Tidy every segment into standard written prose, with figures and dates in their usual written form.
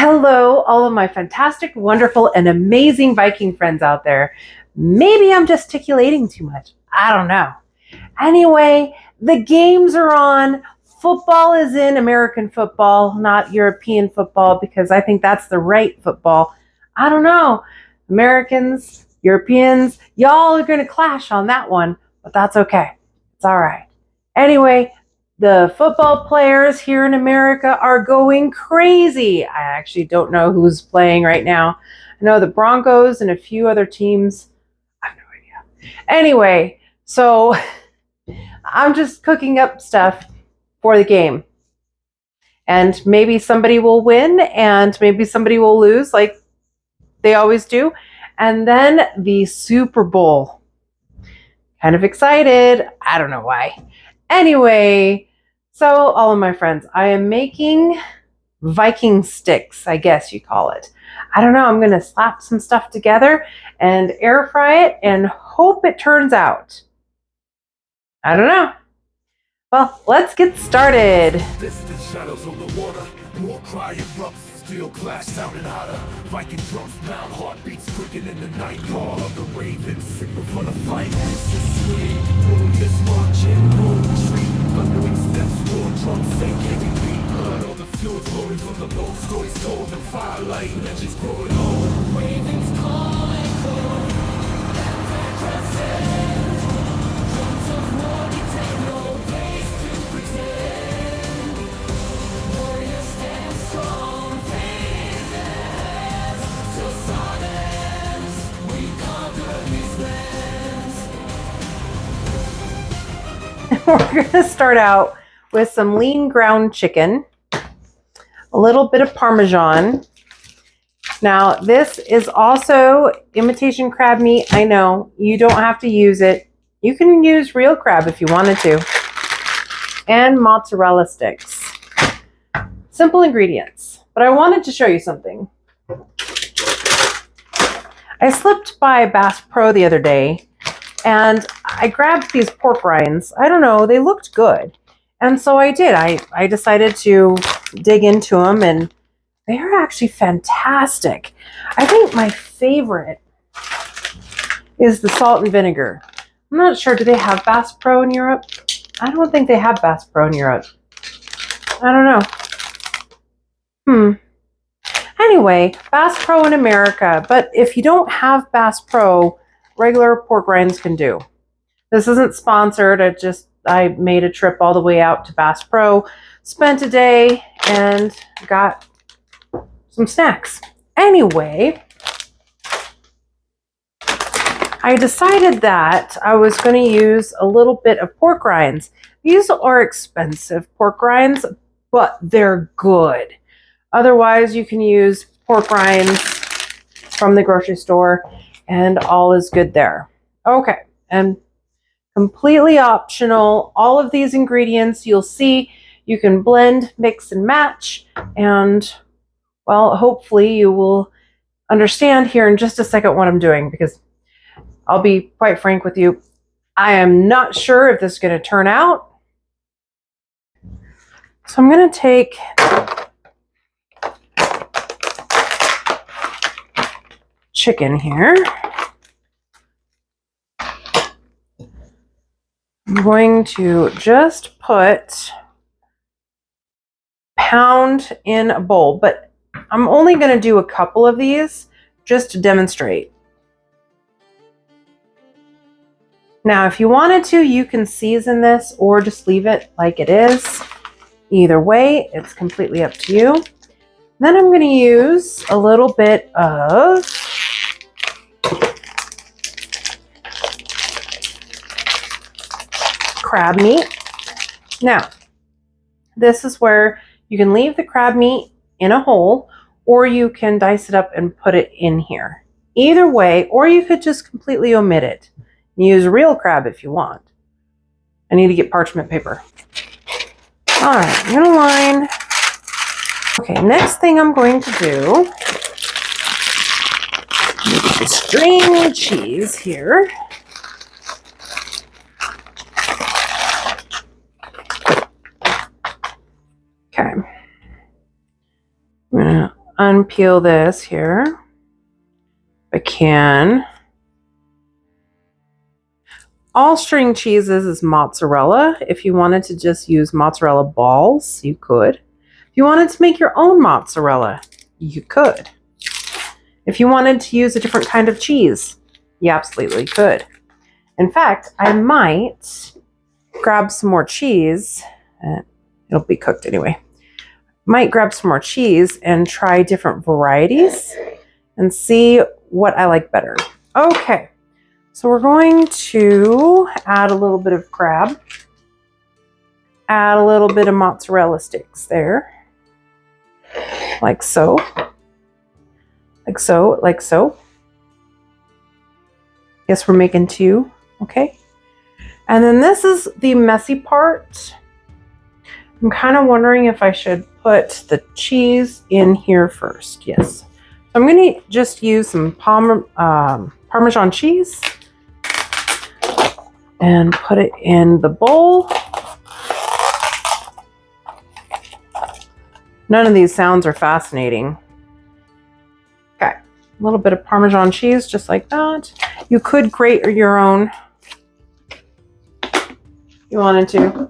Hello, all of my fantastic, wonderful, and amazing Viking friends out there. Maybe I'm gesticulating too much. I don't know. Anyway, the games are on. Football is in, American football, not European football, because I think that's the right football. I don't know. Americans, Europeans, y'all are going to clash on that one, but that's okay. It's all right. Anyway, the football players here in America are going crazy. I actually don't know who's playing right now. I know the Broncos and a few other teams. I have no idea. Anyway, so I'm just cooking up stuff for the game. And maybe somebody will win and maybe somebody will lose like they always do. And then the Super Bowl. Kind of excited. I don't know why. Anyway, so all of my friends, I am making Viking sticks, I guess you call it. I don't know. I'm going to slap some stuff together and air fry it and hope it turns out. I don't know. Well, let's get started. Distant shadows on the water, war cry erupts, steel clash sounding hotter. Viking drums pound, heartbeats quickened in the night. Call of the ravens, signal for the fight. This is sweet, warriors marching, no retreat. Thundering steps, war drums say kicking beat. Blood on the fields, rolling from the bow. Stories told, the firelight, legends growing old. Ravens calling, drums of war, we take no place to pretend. Warriors stand strong, faithless, till silence, we conquer these lands. We're going to start out with some lean ground chicken, a little bit of Parmesan. Now, this is also imitation crab meat. I know you don't have to use it. You can use real crab if you wanted to. And mozzarella sticks. Simple ingredients. But I wanted to show you something. I slipped by Bass Pro the other day and I grabbed these pork rinds. I don't know, they looked good. And so I did. I decided to dig into them and they are actually fantastic. I think my favorite is the salt and vinegar. I'm not sure, do they have Bass Pro in Europe? I don't think they have Bass Pro in Europe. I don't know. Anyway, Bass Pro in America, but if you don't have Bass Pro, regular pork rinds can do. This isn't sponsored. I made a trip all the way out to Bass Pro, spent a day, and got some snacks. Anyway, I decided that I was going to use a little bit of pork rinds. These are expensive pork rinds, but they're good. Otherwise, you can use pork rinds from the grocery store and all is good there. Okay, and completely optional. All of these ingredients you'll see you can blend, mix, and match. And, well, hopefully you will understand here in just a second what I'm doing, because I'll be quite frank with you. I am not sure if this is going to turn out. So I'm going to take chicken here. I'm going to just pound in a bowl, but I'm only going to do a couple of these just to demonstrate. Now, if you wanted to, you can season this or just leave it like it is. Either way, it's completely up to you. Then I'm going to use a little bit of crab meat. Now, this is where you can leave the crab meat in a hole, or you can dice it up and put it in here. Either way, or you could just completely omit it. Use real crab if you want. I need to get parchment paper. All right, I'm gonna line. Okay, next thing I'm going to do, string cheese here. Okay. I'm gonna unpeel this here. If I can. All string cheeses is mozzarella. If you wanted to just use mozzarella balls, you could. If you wanted to make your own mozzarella, you could. If you wanted to use a different kind of cheese, you absolutely could. In fact, I might grab some more cheese. It'll be cooked anyway. Might grab some more cheese and try different varieties and see what I like better. Okay, so we're going to add a little bit of crab. Add a little bit of mozzarella sticks there. Like so. Like so, like so. Guess we're making two, okay? And then this is the messy part. I'm kind of wondering if I should put the cheese in here first. Yes. So I'm going to just use some Parmesan cheese and put it in the bowl. None of these sounds are fascinating. Okay. A little bit of Parmesan cheese, just like that. You could grate your own if you wanted to.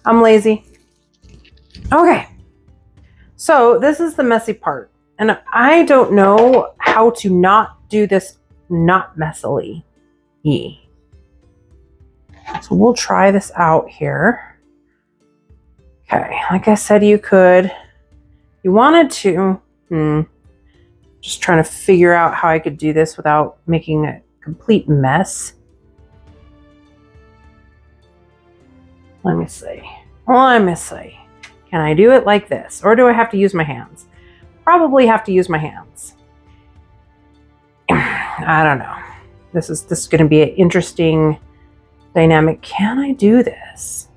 I'm lazy. Okay, so this is the messy part, and I don't know how to not do this not messily. So we'll try this out here. Okay, like I said, you could, if you wanted to, just trying to figure out how I could do this without making a complete mess. Let me see. Can I do it like this? Or do I have to use my hands? Probably have to use my hands. I don't know. This is going to be an interesting dynamic. Can I do this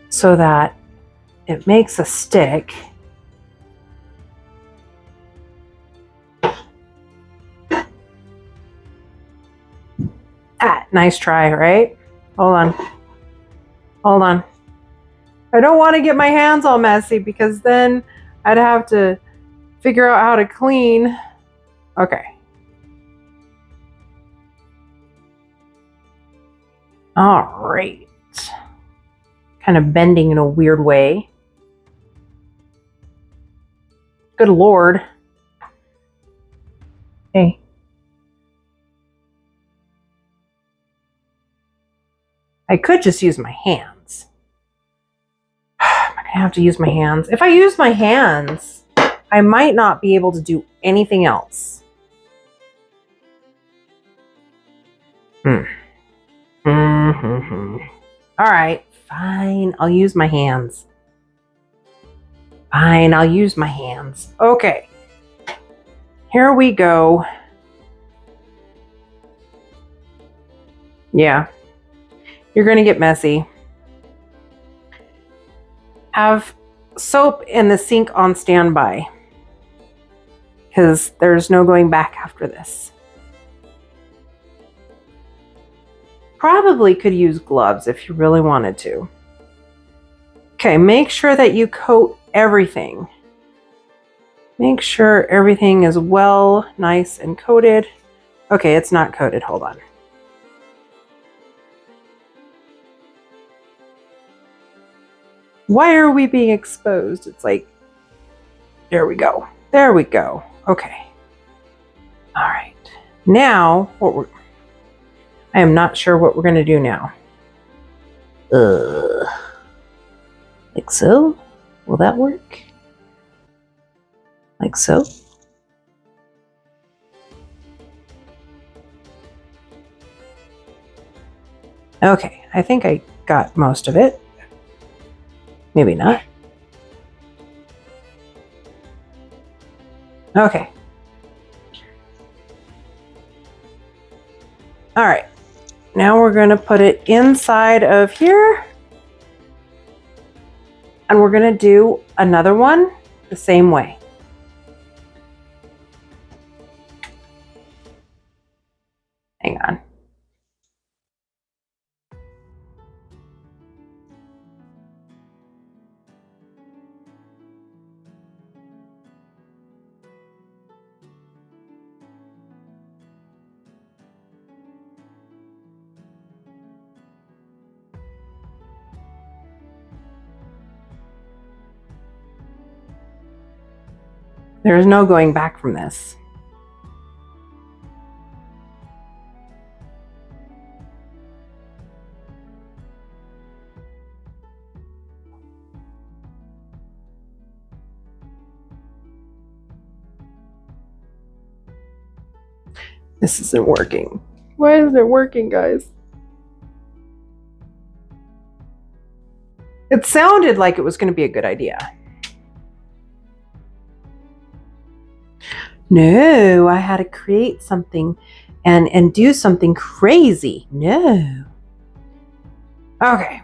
so that it makes a stick? Nice try, right? Hold on. I don't want to get my hands all messy because then I'd have to figure out how to clean. Okay. All right. Kind of bending in a weird way. Good Lord. Hey. I could just use my hands. I'm going to have to use my hands. If I use my hands, I might not be able to do anything else. All right, fine. I'll use my hands. Okay. Here we go. Yeah. You're going to get messy. Have soap in the sink on standby, because there's no going back after this. Probably could use gloves if you really wanted to. Okay, make sure that you coat everything. Make sure everything is well, nice and coated. Okay, it's not coated. Hold on. Why are we being exposed? It's like, there we go. Okay. All right. Now, I am not sure what we're going to do now. Like so? Will that work? Like so? Okay, I think I got most of it. Maybe not. Okay. All right. Now we're going to put it inside of here. And we're going to do another one the same way. Hang on. There's no going back from this. This isn't working. Why isn't it working, guys? It sounded like it was going to be a good idea. No, I had to create something and do something crazy. No. Okay.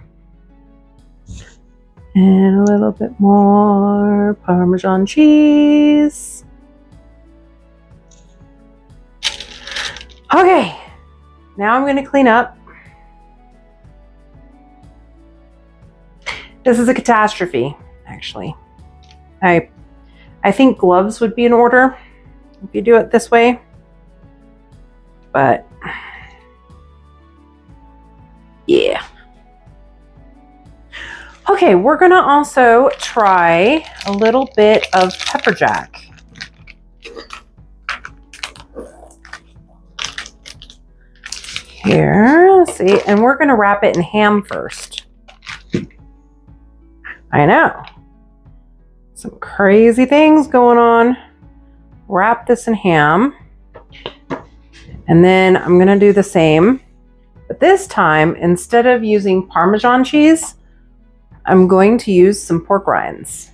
And a little bit more Parmesan cheese. Okay. Now I'm going to clean up. This is a catastrophe, actually. I think gloves would be in order if you do it this way. But yeah. Okay, we're gonna also try a little bit of pepper jack. Here, let's see, and we're gonna wrap it in ham first. I know. Some crazy things going on. Wrap this in ham. And then I'm gonna do the same. But this time, instead of using Parmesan cheese, I'm going to use some pork rinds.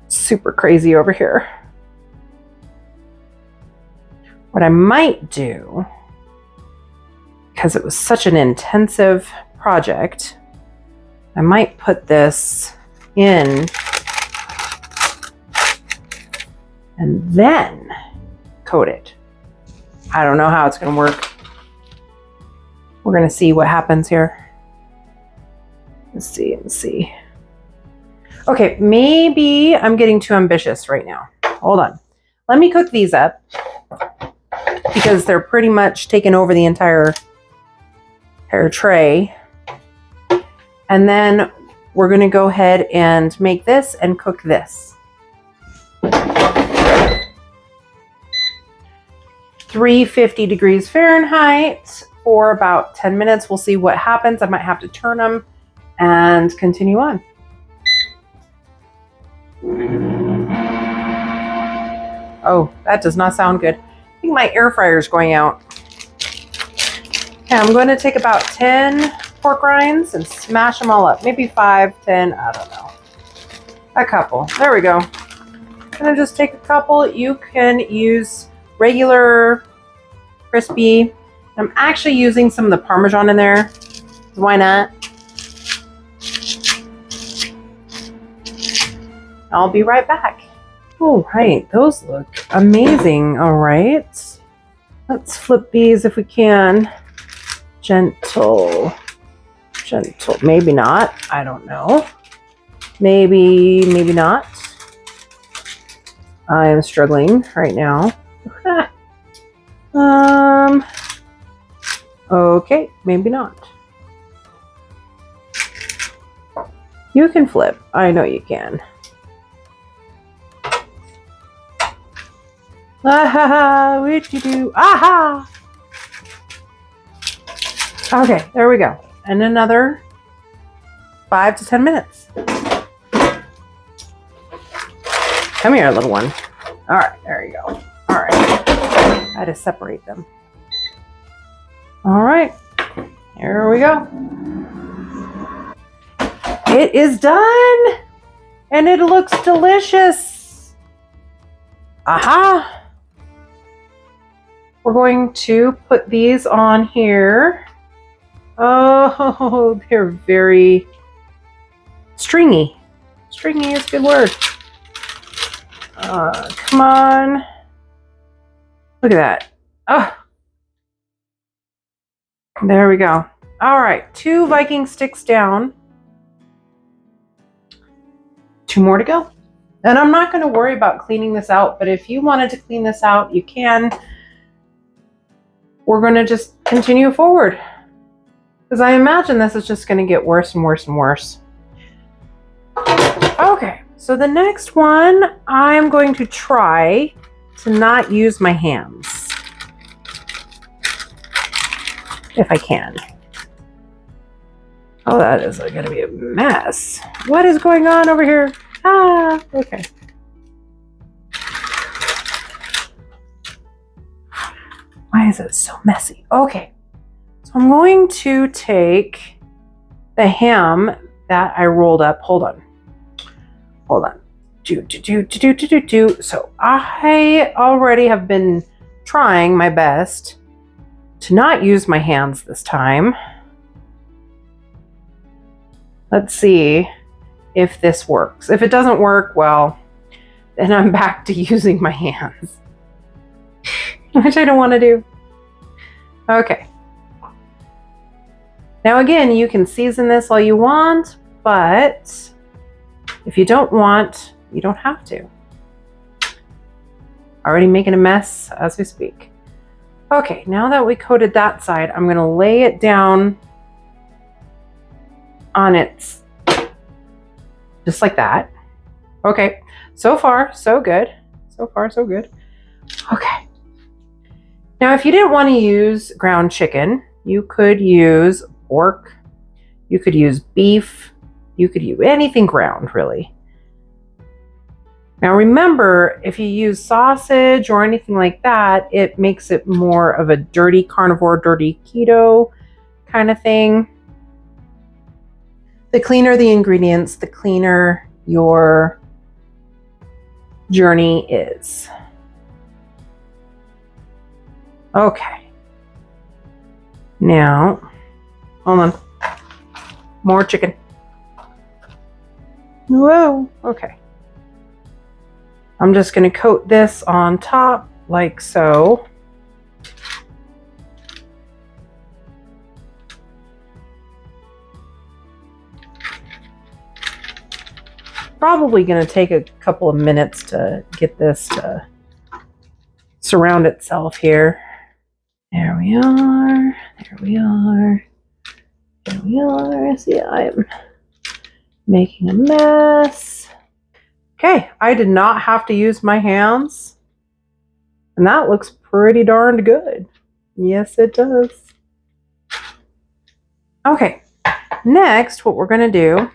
Super crazy over here. What I might do, because it was such an intensive project, I might put this in and then coat it. I don't know how it's going to work. We're going to see what happens here. Let's see. Okay, maybe I'm getting too ambitious right now. Hold on. Let me cook these up because they're pretty much taking over the entire tray. And then we're going to go ahead and make this and cook this. 350 degrees Fahrenheit for about 10 minutes. We'll see what happens. I might have to turn them and continue on. Oh, that does not sound good. I think my air fryer is going out. Okay, I'm going to take about 10 pork rinds and smash them all up. Maybe 5, 10, I don't know. A couple. There we go. I'm going to just take a couple. You can use regular crispy. I'm actually using some of the Parmesan in there. Why not? I'll be right back. All right, those look amazing. All right, let's flip these if we can. Gentle, maybe not. I don't know. Maybe not. I am struggling right now. Okay, maybe not. You can flip. I know you can. Ah, what you do? Aha! Okay, there we go. And another 5 to 10 minutes. Come here, little one. All right, there you go. All right. I had to separate them. All right, here we go. It is done, and it looks delicious. Aha! We're going to put these on here. Oh, they're very stringy. Stringy is a good word. Come on. Look at that. Oh. There we go. All right, 2 Viking sticks down. 2 more to go. And I'm not going to worry about cleaning this out, but if you wanted to clean this out, you can. We're going to just continue forward, because I imagine this is just going to get worse and worse and worse. Okay, so the next one, I'm going to try to not use my hands. If I can. Oh, that is going to be a mess. What is going on over here? Ah, okay. Why is it so messy? Okay, so I'm going to take the ham that I rolled up. Hold on. So I already have been trying my best to not use my hands this time. Let's see if this works. If it doesn't work, well, then I'm back to using my hands, which I don't want to do. Okay. Now again, you can season this all you want, but if you don't want, you don't have to. Already making a mess as we speak. Okay, now that we coated that side, I'm gonna lay it down on its, just like that. Okay, so far, so good. So far, so good. Okay. Now, if you didn't want to use ground chicken, you could use pork, you could use beef, you could use anything ground, really. Now remember, if you use sausage or anything like that, it makes it more of a dirty carnivore, dirty keto kind of thing. The cleaner the ingredients, the cleaner your journey is. Okay. Now, hold on. More chicken. Whoa, okay. I'm just going to coat this on top like so. Probably going to take a couple of minutes to get this to surround itself here. There we are. There we are. There we are. See, I'm making a mess. Okay, I did not have to use my hands. And that looks pretty darned good. Yes, it does. Okay, next what we're going to do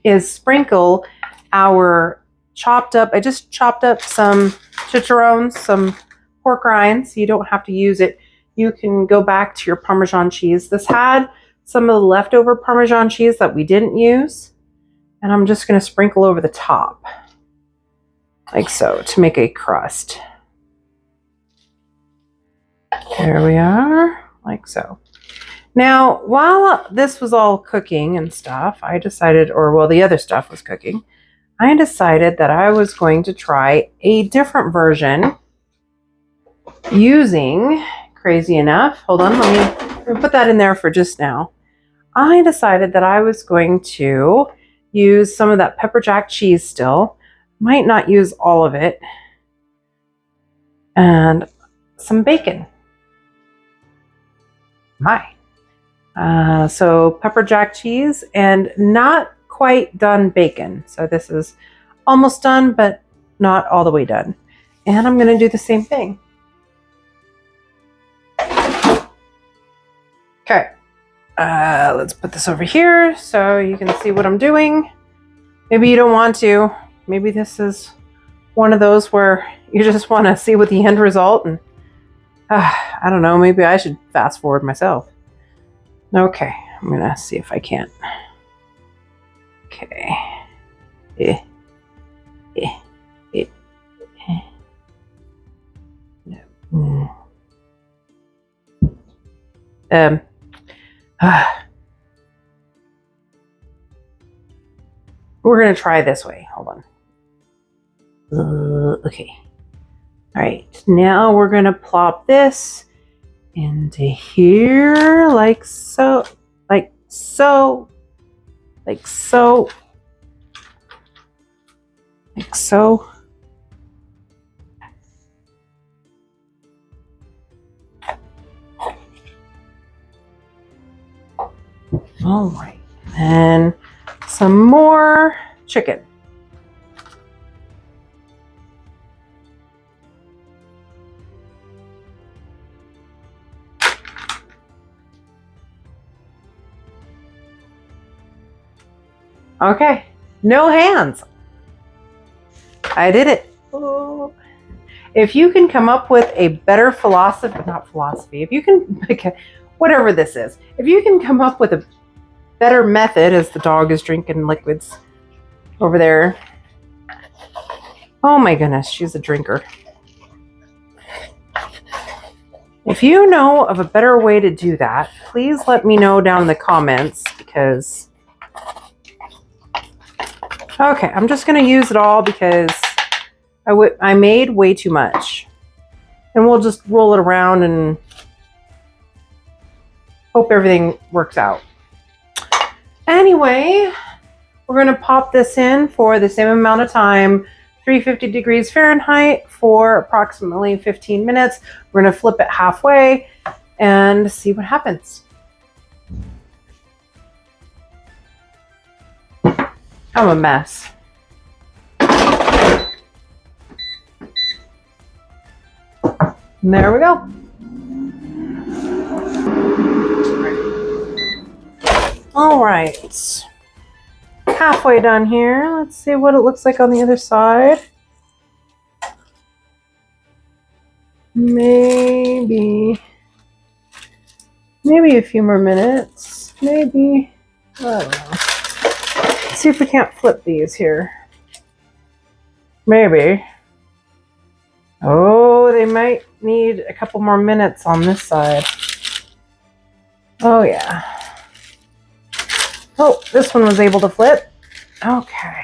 is sprinkle our chopped up, I just chopped up some chicharrones, some pork rinds. You don't have to use it. You can go back to your Parmesan cheese. This had some of the leftover Parmesan cheese that we didn't use. And I'm just going to sprinkle over the top, like so, to make a crust. There we are, like so. Now, while this was all cooking and stuff, I decided, or well, the other stuff was cooking, I decided that I was going to try a different version using, crazy enough, hold on, let me put that in there for just now. I decided that I was going to use some of that pepper jack cheese still. Might not use all of it. And some bacon. So pepper jack cheese and not quite done bacon. So this is almost done, but not all the way done. And I'm going to do the same thing. Okay. Let's put this over here so you can see what I'm doing. Maybe you don't want to. Maybe this is one of those where you just want to see what the end result, and I don't know, maybe I should fast forward myself. Okay, I'm going to see if I can. Okay. We're going to try this way. Hold on. Okay. All right. Now we're going to plop this into here like so. Like so. Like so. Like so. All right. And some more chicken. Okay, no hands. I did it. Oh. If you can come up with a better philosophy, if you can, whatever this is, if you can come up with a better method, as the dog is drinking liquids over there. Oh my goodness, she's a drinker. If you know of a better way to do that, please let me know down in the comments, because okay, I'm just going to use it all because I made way too much. And we'll just roll it around and hope everything works out. Anyway, we're going to pop this in for the same amount of time, 350 degrees Fahrenheit for approximately 15 minutes. We're going to flip it halfway and see what happens. I'm a mess. And there we go. All right. Halfway done here. Let's see what it looks like on the other side. Maybe a few more minutes. Maybe. I don't know. Let's see if we can't flip these here. Maybe. Oh, they might need a couple more minutes on this side. Oh, yeah. Oh, this one was able to flip. Okay.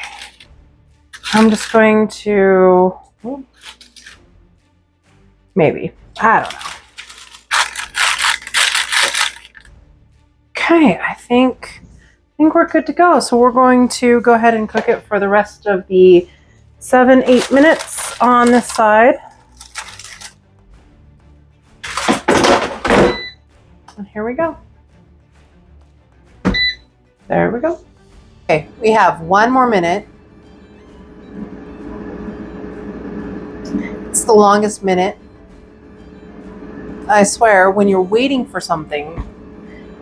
I'm just going to... maybe. I don't know. Okay, I think we're good to go. So we're going to go ahead and cook it for the rest of the 7-8 minutes on this side. And here we go. There we go. Okay, we have 1 more minute. It's the longest minute. I swear, when you're waiting for something,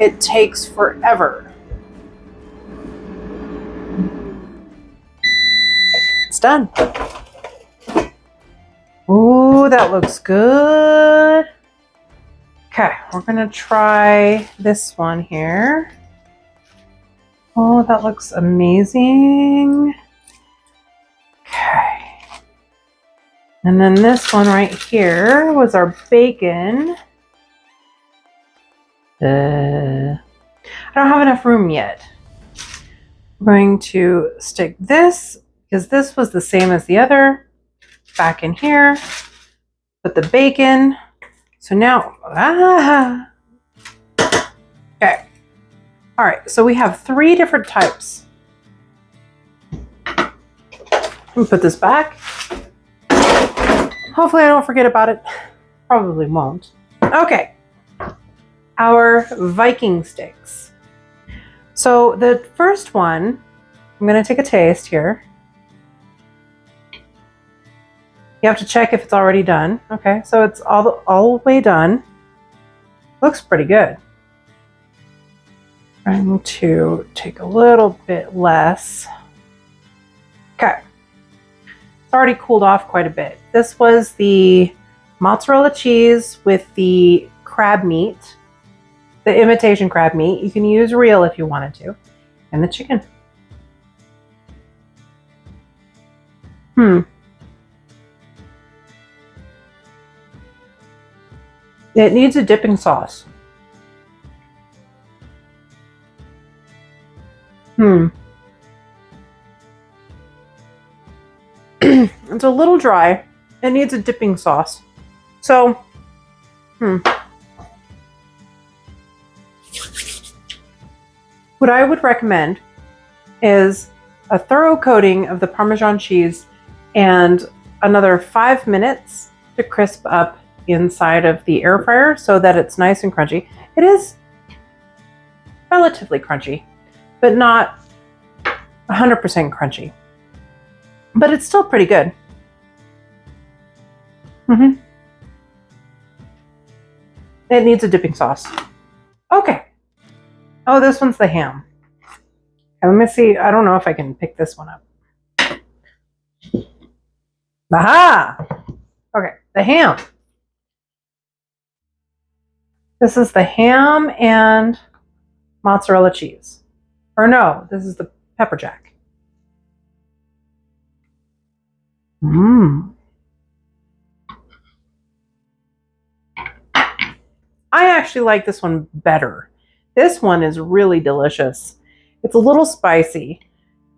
it takes forever. It's done. Ooh, that looks good. Okay, we're gonna try this one here. Oh, that looks amazing. Okay. And then this one right here was our bacon. I don't have enough room yet. I'm going to stick this, because this was the same as the other, back in here. Put the bacon. So now, okay. All right, so we have 3 different types. Let me put this back. Hopefully I don't forget about it. Probably won't. Okay, our Viking sticks. So the first one, I'm gonna take a taste here. You have to check if it's already done. Okay, so it's all the way done. Looks pretty good. Trying to take a little bit less. Okay. It's already cooled off quite a bit. This was the mozzarella cheese with the crab meat, the imitation crab meat. You can use real if you wanted to, and the chicken. It needs a dipping sauce. It's a little dry. It needs a dipping sauce. So, what I would recommend is a thorough coating of the Parmesan cheese and another 5 minutes to crisp up inside of the air fryer so that it's nice and crunchy. It is relatively crunchy, but not 100% crunchy. But it's still pretty good. It needs a dipping sauce. Okay. Oh, this one's the ham. Okay, let me see. I don't know if I can pick this one up. Aha! Okay, the ham. This is the ham and mozzarella cheese. Or no, this is the pepper jack. Mmm. I actually like this one better. This one is really delicious. It's a little spicy.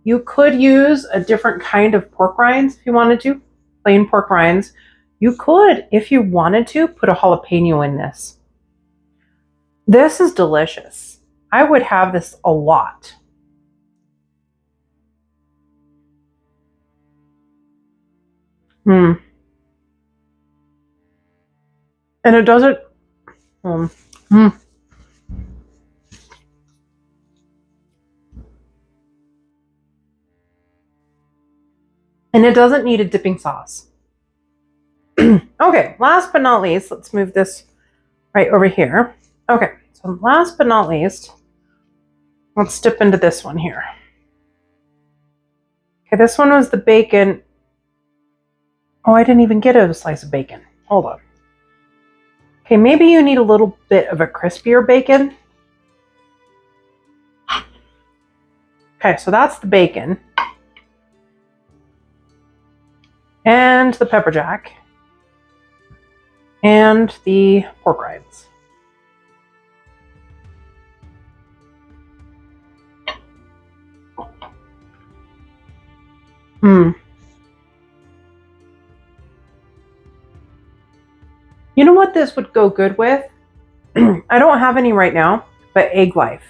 You could use a different kind of pork rinds if you wanted to, plain pork rinds. You could, if you wanted to, put a jalapeno in this. This is delicious. I would have this a lot. And it doesn't. And it doesn't need a dipping sauce. Okay, last but not least, let's move this right over here. Okay, so last but not least, let's dip into this one here. Okay, this one was the bacon. Oh, I didn't even get a slice of bacon. Hold on. Okay, maybe you need a little bit of a crispier bacon. Okay, so that's the bacon. And the pepper jack. And the pork rinds. You know what this would go good with? I don't have any right now, but egg life.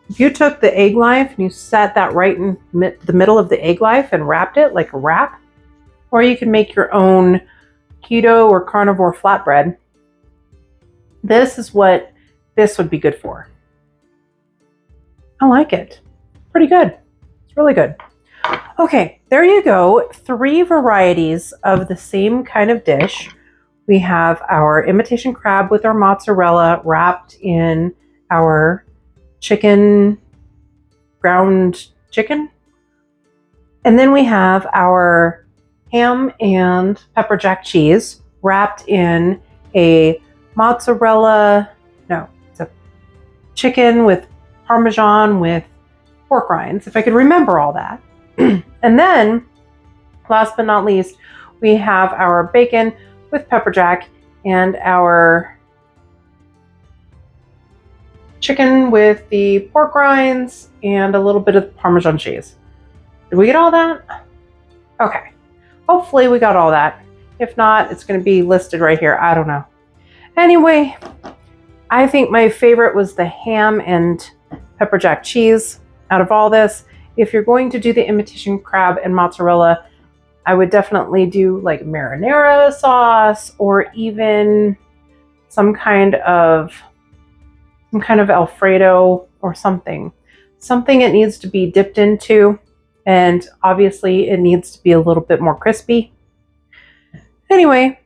If you took the egg life and you set that right in the middle of the egg life and wrapped it like a wrap, or you can make your own keto or carnivore flatbread. This is what this would be good for. I like it. Pretty good. It's really good. Okay, there you go. 3 varieties of the same kind of dish. We have our imitation crab with our mozzarella wrapped in our ground chicken. And then we have our ham and pepper jack cheese wrapped in a mozzarella, no, it's a chicken with Parmesan with pork rinds, if I could remember all that. And then, last but not least, we have our bacon with pepper jack and our chicken with the pork rinds and a little bit of Parmesan cheese. Did we get all that? Okay. Hopefully we got all that. If not, it's going to be listed right here. I don't know. Anyway, I think my favorite was the ham and pepper jack cheese out of all this. If you're going to do the imitation crab and mozzarella, I would definitely do like marinara sauce or even some kind of Alfredo or something. Something it needs to be dipped into, and obviously it needs to be a little bit more crispy. Anyway,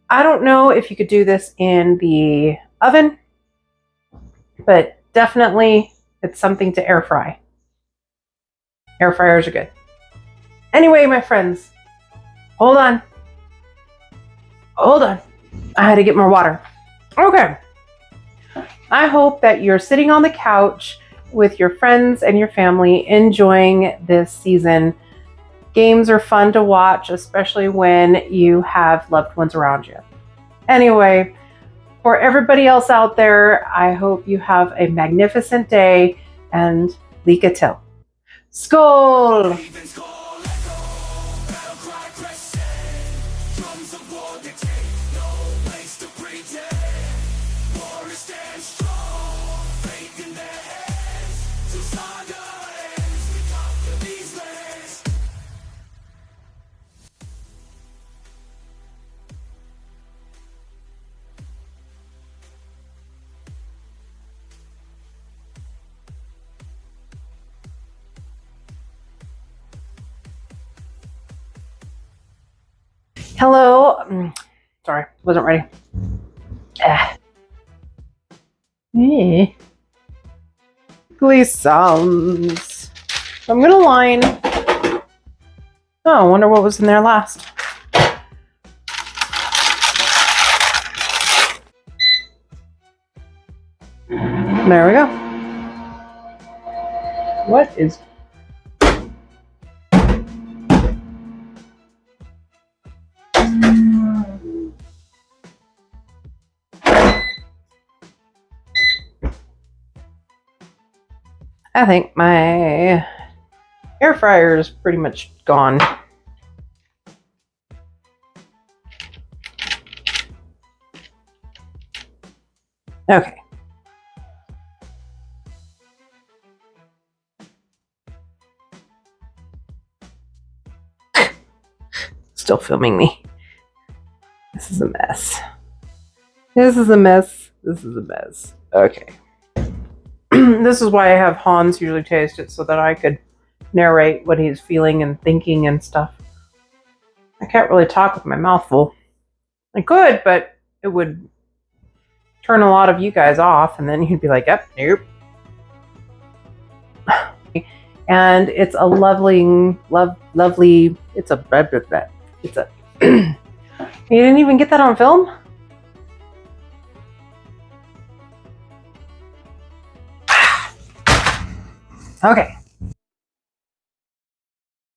I don't know if you could do this in the oven, but definitely it's something to air fry. Air fryers are good. Anyway, my friends, hold on. I had to get more water. Okay. I hope that you're sitting on the couch with your friends and your family enjoying this season. Games are fun to watch, especially when you have loved ones around you. Anyway, for everybody else out there, I hope you have a magnificent day and Lika till. Skål! Hello. Sorry, wasn't ready. Please sounds. I'm gonna line. Oh, I wonder what was in there last. There we go. What is... I think my air fryer is pretty much gone. Okay. Still filming me. This is a mess. This is a mess. This is a mess. Okay. This is why I have Hans usually taste it, so that I could narrate what he's feeling and thinking and stuff. I can't really talk with my mouth full. I could, but it would turn a lot of you guys off, and then you'd be like, yep, nope. And it's a lovely, it's a, you didn't even get that on film? Okay.